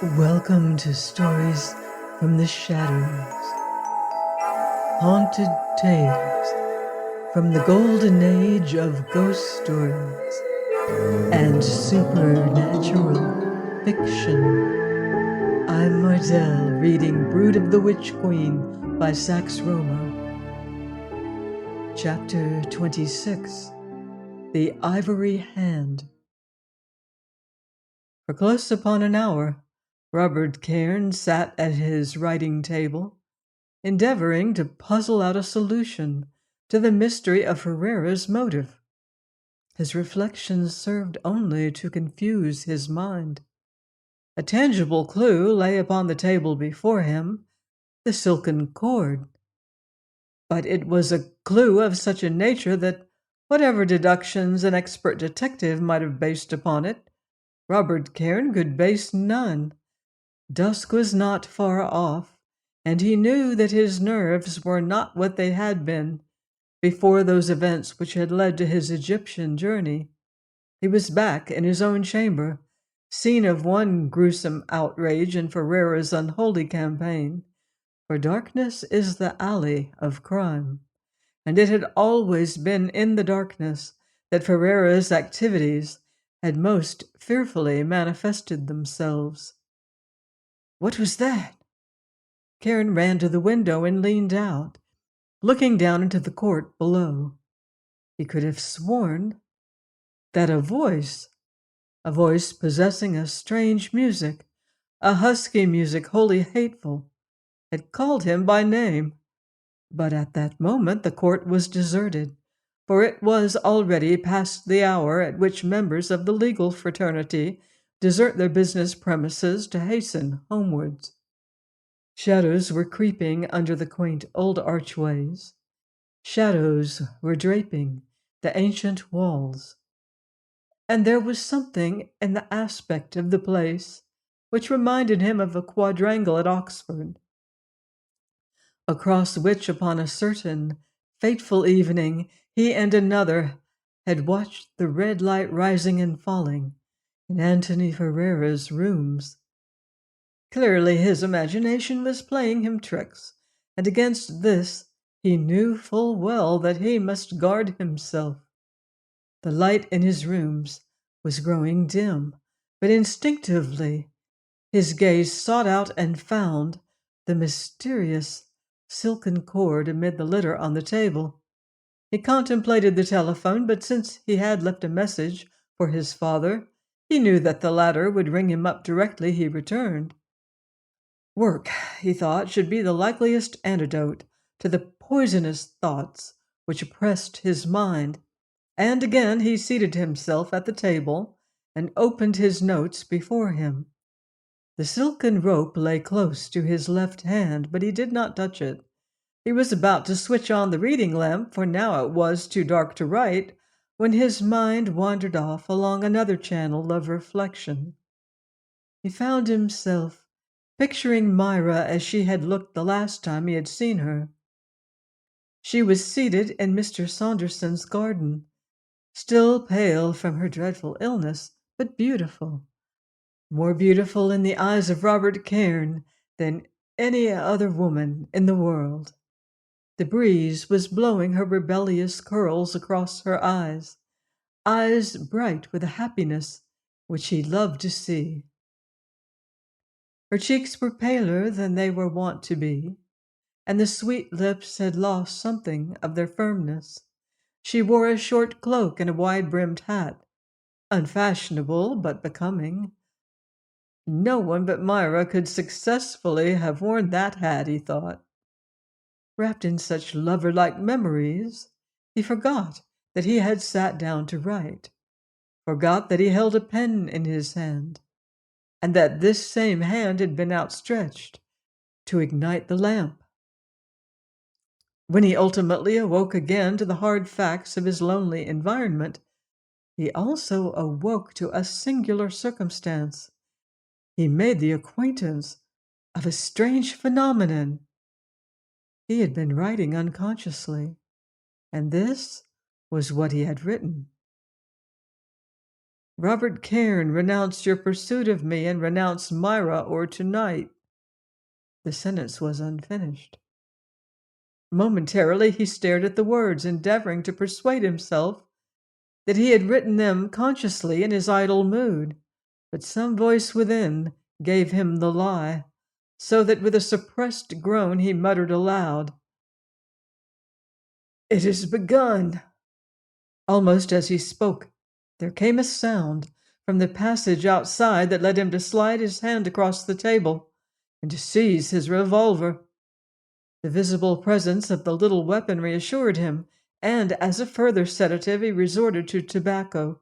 Welcome to Stories from the Shadows, haunted tales from the golden age of ghost stories and supernatural fiction. I'm Mardell, reading Brood of the Witch Queen by Sax Rohmer. Chapter 26, The Ivory Hand. For close upon an hour, Robert Cairn sat at his writing table, endeavoring to puzzle out a solution to the mystery of Ferrara's motive. His reflections served only to confuse his mind. A tangible clue lay upon the table before him, the silken cord. But it was a clue of such a nature that whatever deductions an expert detective might have based upon it, Robert Cairn could base none. Dusk was not far off, and he knew that his nerves were not what they had been before those events which had led to his Egyptian journey. He was back in his own chamber, scene of one gruesome outrage in Ferrara's unholy campaign, for darkness is the alley of crime, and it had always been in the darkness that Ferrara's activities had most fearfully manifested themselves. What was that? Karen ran to the window and leaned out, looking down into the court below. He could have sworn that a voice possessing a strange music, a husky music wholly hateful, had called him by name. But at that moment the court was deserted, for it was already past the hour at which members of the legal fraternity desert their business premises to hasten homewards. Shadows were creeping under the quaint old archways. Shadows were draping the ancient walls. And there was something in the aspect of the place which reminded him of a quadrangle at Oxford, across which, upon a certain fateful evening, he and another had watched the red light rising and falling in Antony Ferrara's rooms. Clearly his imagination was playing him tricks, and against this he knew full well that he must guard himself. The light in his rooms was growing dim, but instinctively his gaze sought out and found the mysterious silken cord amid the litter on the table. He contemplated the telephone, but since he had left a message for his father, he knew that the latter would ring him up directly he returned. Work, he thought, should be the likeliest antidote to the poisonous thoughts which oppressed his mind. And again he seated himself at the table and opened his notes before him. The silken rope lay close to his left hand, but he did not touch it. He was about to switch on the reading lamp, for now it was too dark to write, when his mind wandered off along another channel of reflection. He found himself picturing Myra as she had looked the last time he had seen her. She was seated in Mr. Saunderson's garden, still pale from her dreadful illness, but beautiful, more beautiful in the eyes of Robert Cairn than any other woman in the world. The breeze was blowing her rebellious curls across her eyes bright with a happiness which he loved to see. Her cheeks were paler than they were wont to be, and the sweet lips had lost something of their firmness. She wore a short cloak and a wide-brimmed hat, unfashionable but becoming. No one but Myra could successfully have worn that hat, he thought. Wrapped in such lover-like memories, he forgot that he had sat down to write, forgot that he held a pen in his hand, and that this same hand had been outstretched to ignite the lamp. When he ultimately awoke again to the hard facts of his lonely environment, he also awoke to a singular circumstance. He made the acquaintance of a strange phenomenon. He had been writing unconsciously, and this was what he had written. Robert Cairn, renounce your pursuit of me and renounce Myra or tonight. The sentence was unfinished. Momentarily he stared at the words, endeavoring to persuade himself that he had written them consciously in his idle mood, but some voice within gave him the lie, so that with a suppressed groan he muttered aloud, "It has begun." Almost as he spoke, there came a sound from the passage outside that led him to slide his hand across the table and to seize his revolver. The visible presence of the little weapon reassured him, and as a further sedative he resorted to tobacco,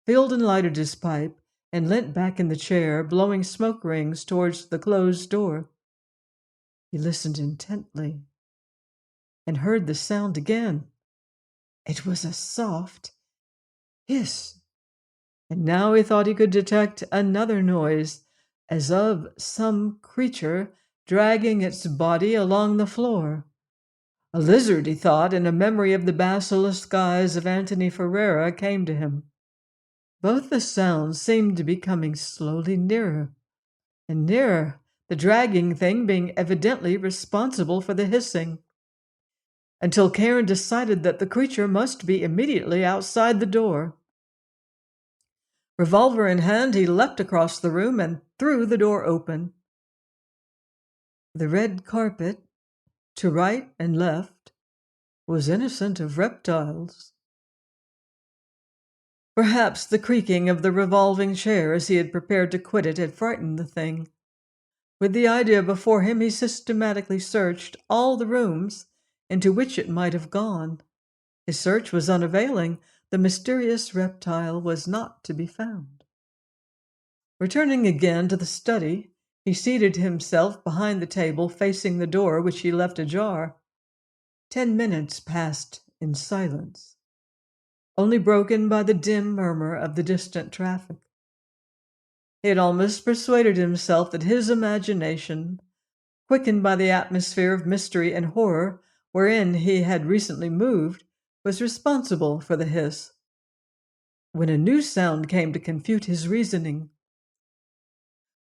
filled and lighted his pipe, and leant back in the chair, blowing smoke rings towards the closed door. He listened intently and heard the sound again. It was a soft hiss, and now he thought he could detect another noise, as of some creature dragging its body along the floor. A lizard, he thought, and a memory of the basilisk eyes of Antony Ferrara came to him. Both the sounds seemed to be coming slowly nearer and nearer, the dragging thing being evidently responsible for the hissing, until Cairn decided that the creature must be immediately outside the door. Revolver in hand, he leapt across the room and threw the door open. The red carpet, to right and left, was innocent of reptiles. Perhaps the creaking of the revolving chair as he had prepared to quit it had frightened the thing. With the idea before him, he systematically searched all the rooms into which it might have gone. His search was unavailing. The mysterious reptile was not to be found. Returning again to the study, he seated himself behind the table facing the door, which he left ajar. 10 minutes passed in silence, only broken by the dim murmur of the distant traffic. He had almost persuaded himself that his imagination, quickened by the atmosphere of mystery and horror wherein he had recently moved, was responsible for the hiss, when a new sound came to confute his reasoning.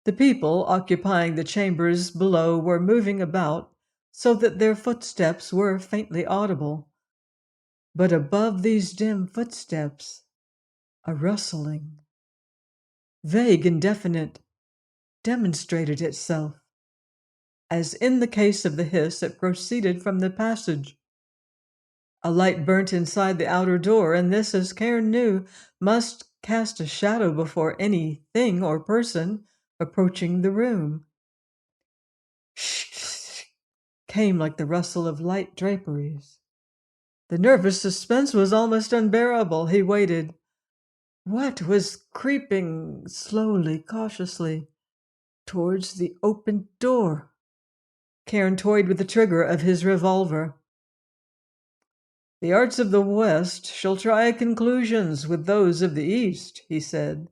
The people occupying the chambers below were moving about so that their footsteps were faintly audible. But above these dim footsteps, a rustling, vague and definite, demonstrated itself. As in the case of the hiss, it proceeded from the passage. A light burnt inside the outer door, and this, as Cairn knew, must cast a shadow before any thing or person approaching the room. Shh came like the rustle of light draperies. The nervous suspense was almost unbearable. He waited. What was creeping slowly, cautiously, towards the open door? Cairn toyed with the trigger of his revolver. The arts of the West shall try conclusions with those of the East, he said.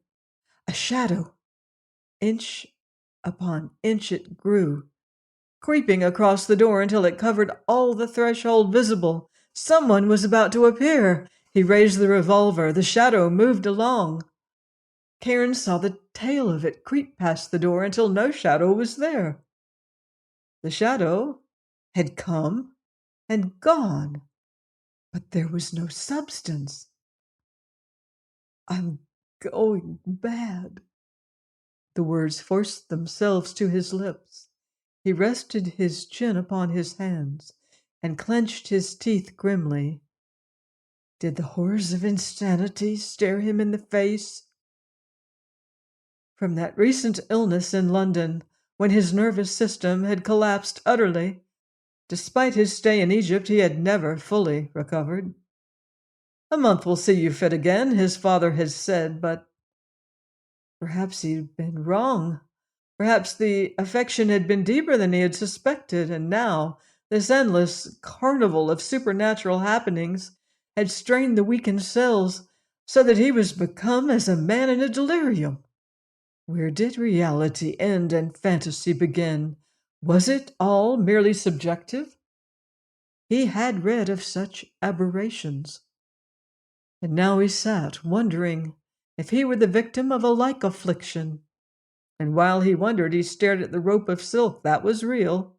A shadow. Inch upon inch it grew, creeping across the door until it covered all the threshold visible. Someone was about to appear. He raised the revolver. The shadow moved along. Cairn saw the tail of it creep past the door until no shadow was there. The shadow had come and gone, but there was no substance. I'm going mad. The words forced themselves to his lips. He rested his chin upon his hands and clenched his teeth grimly. Did the horrors of insanity stare him in the face? From that recent illness in London, when his nervous system had collapsed utterly, despite his stay in Egypt, he had never fully recovered. A month will see you fit again, his father had said, but perhaps he'd been wrong. Perhaps the affection had been deeper than he had suspected, and now this endless carnival of supernatural happenings had strained the weakened cells so that he was become as a man in a delirium. Where did reality end and fantasy begin? Was it all merely subjective? He had read of such aberrations. And now he sat, wondering if he were the victim of a like affliction. And while he wondered, he stared at the rope of silk that was real.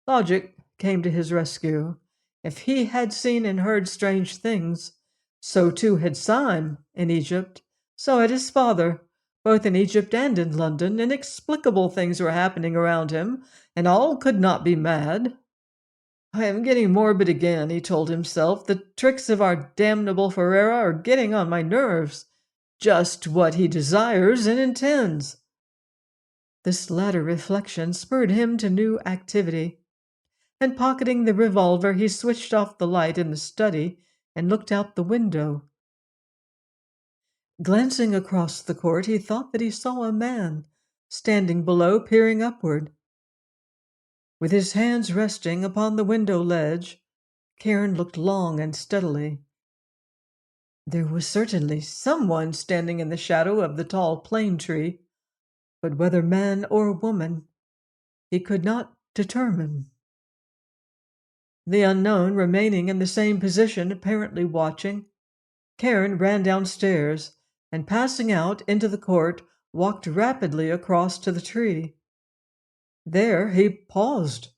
Logic came to his rescue. If he had seen and heard strange things, so too had Syme in Egypt. So had his father. Both in Egypt and in London, inexplicable things were happening around him, and all could not be mad. I am getting morbid again, he told himself. The tricks of our damnable Ferrara are getting on my nerves. Just what he desires and intends. This latter reflection spurred him to new activity, and pocketing the revolver, he switched off the light in the study and looked out the window. Glancing across the court, he thought that he saw a man standing below, peering upward. With his hands resting upon the window ledge, Karen looked long and steadily. There was certainly someone standing in the shadow of the tall plane tree, but whether man or woman, he could not determine. The unknown remaining in the same position, apparently watching, Karen ran downstairs and, passing out into the court, walked rapidly across to the tree. There he paused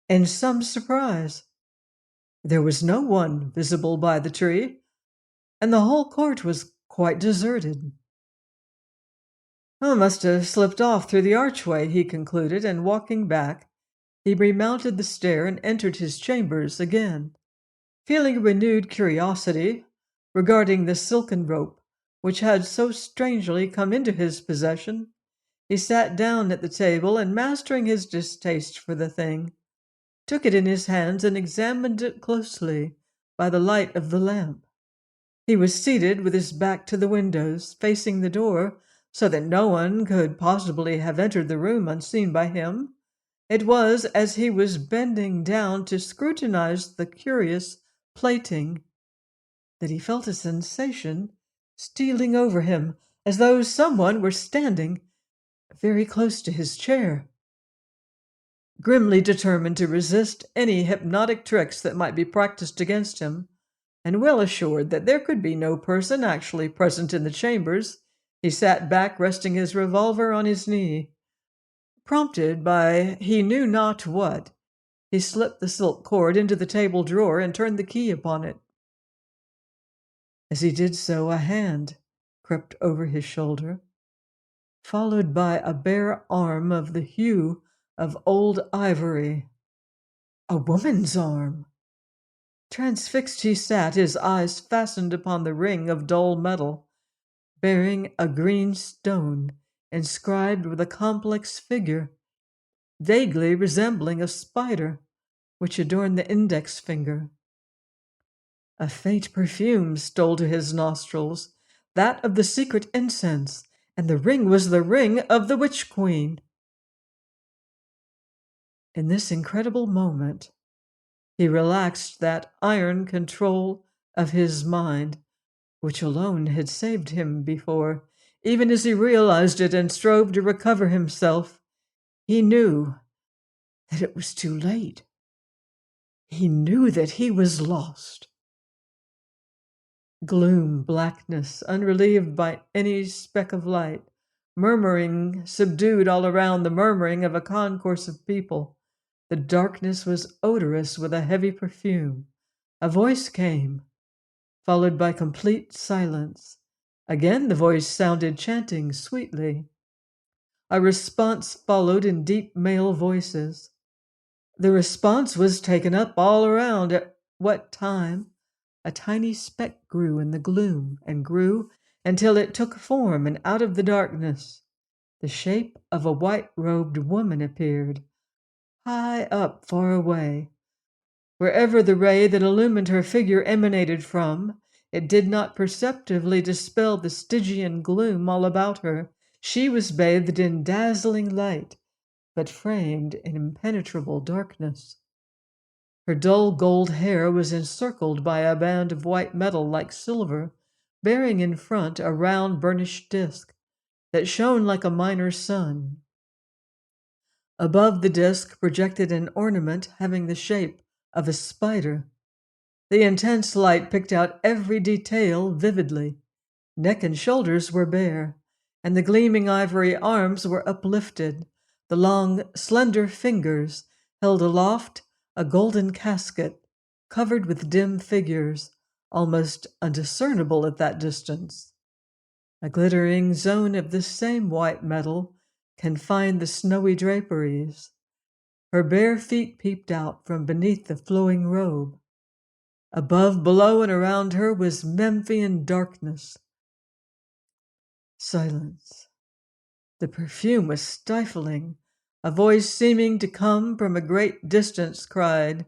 in some surprise. There was no one visible by the tree, and the whole court was quite deserted. I must have slipped off through the archway, he concluded, and walking back, he remounted the stair and entered his chambers again. Feeling a renewed curiosity regarding the silken rope which had so strangely come into his possession, he sat down at the table and, mastering his distaste for the thing, took it in his hands and examined it closely by the light of the lamp. He was seated with his back to the windows, facing the door, so that no one could possibly have entered the room unseen by him. It was as he was bending down to scrutinize the curious plating that he felt a sensation stealing over him, as though someone were standing very close to his chair. Grimly determined to resist any hypnotic tricks that might be practiced against him, and well assured that there could be no person actually present in the chambers, he sat back, resting his revolver on his knee. Prompted by he knew not what, he slipped the silk cord into the table drawer and turned the key upon it. As he did so, a hand crept over his shoulder, followed by a bare arm of the hue of old ivory. A woman's arm! Transfixed he sat, his eyes fastened upon the ring of dull metal, bearing a green stone inscribed with a complex figure, vaguely resembling a spider, which adorned the index finger. A faint perfume stole to his nostrils, that of the secret incense, and the ring was the ring of the Witch Queen. In this incredible moment, he relaxed that iron control of his mind, which alone had saved him before. Even as he realized it and strove to recover himself, he knew that it was too late. He knew that he was lost. Gloom, blackness, unrelieved by any speck of light, murmuring subdued all around, the murmuring of a concourse of people. The darkness was odorous with a heavy perfume. A voice came, followed by complete silence. Again the voice sounded, chanting sweetly. A response followed in deep male voices. The response was taken up all around. At what time a tiny speck grew in the gloom and grew until it took form, and out of the darkness the shape of a white-robed woman appeared, high up, far away. Wherever the ray that illumined her figure emanated from, it did not perceptibly dispel the Stygian gloom all about her. She was bathed in dazzling light, but framed in impenetrable darkness. Her dull gold hair was encircled by a band of white metal like silver, bearing in front a round burnished disk that shone like a miner's sun. Above the disk projected an ornament having the shape of a spider. The intense light picked out every detail vividly. Neck and shoulders were bare, and the gleaming ivory arms were uplifted. The long, slender fingers held aloft a golden casket covered with dim figures, almost undiscernible at that distance. A glittering zone of this same white metal confined the snowy draperies. Her bare feet peeped out from beneath the flowing robe. Above, below, and around her was Memphian darkness. Silence. The perfume was stifling. A voice seeming to come from a great distance cried,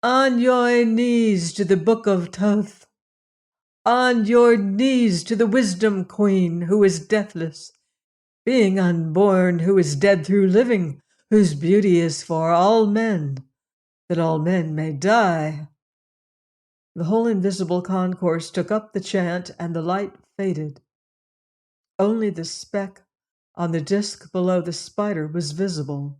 "On your knees to the Book of Thoth! On your knees to the Wisdom Queen, who is deathless, being unborn, who is dead through living, whose beauty is for all men, that all men may die." The whole invisible concourse took up the chant, and the light faded. Only the speck on the disk below the spider was visible.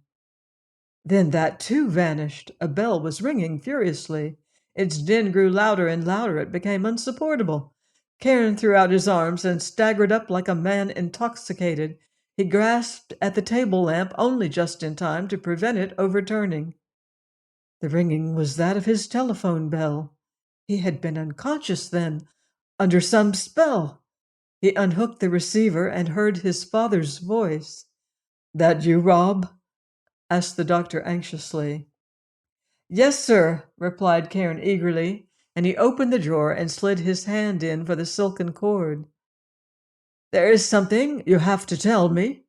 Then that too vanished. A bell was ringing furiously. Its din grew louder and louder. It became unsupportable. Karen threw out his arms and staggered up like a man intoxicated. He grasped at the table lamp only just in time to prevent it overturning. The ringing was that of his telephone bell. He had been unconscious then, under some spell. He unhooked the receiver and heard his father's voice. "That you, Rob?" asked the doctor anxiously. "Yes, sir," replied Karen eagerly, and he opened the drawer and slid his hand in for the silken cord. "There is something you have to tell me."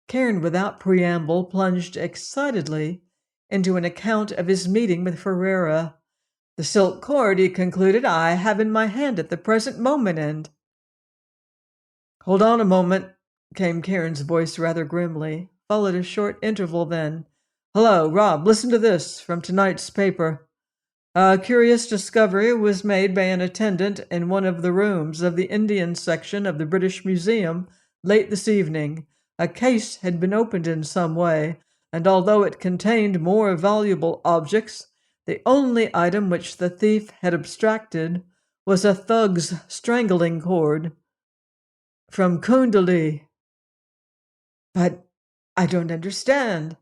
Karen, without preamble, plunged excitedly into an account of his meeting with Ferrara. "The silk cord," he concluded, "I have in my hand at the present moment, and—" "Hold on a moment," came Karen's voice rather grimly. Followed a short interval then. "Hello, Rob, listen to this from tonight's paper. A curious discovery was made by an attendant in one of the rooms of the Indian section of the British Museum late this evening. A case had been opened in some way, and although it contained more valuable objects, the only item which the thief had abstracted was a thug's strangling cord from Kundali." "But I don't understand."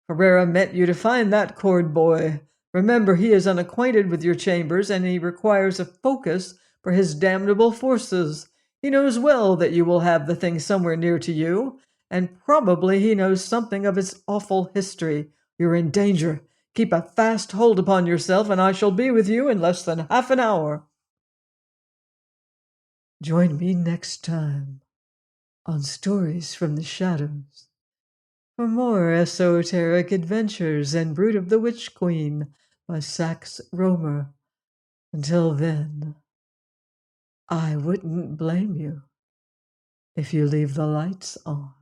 "Ferrara meant you to find that cord, boy. Remember, he is unacquainted with your chambers, and he requires a focus for his damnable forces. He knows well that you will have the thing somewhere near to you, and probably he knows something of its awful history. You're in danger. Keep a fast hold upon yourself, and I shall be with you in less than half an hour." Join me next time on Stories from the Shadows for more esoteric adventures and Brood of the Witch Queen by Sax Rohmer. Until then, I wouldn't blame you if you leave the lights on.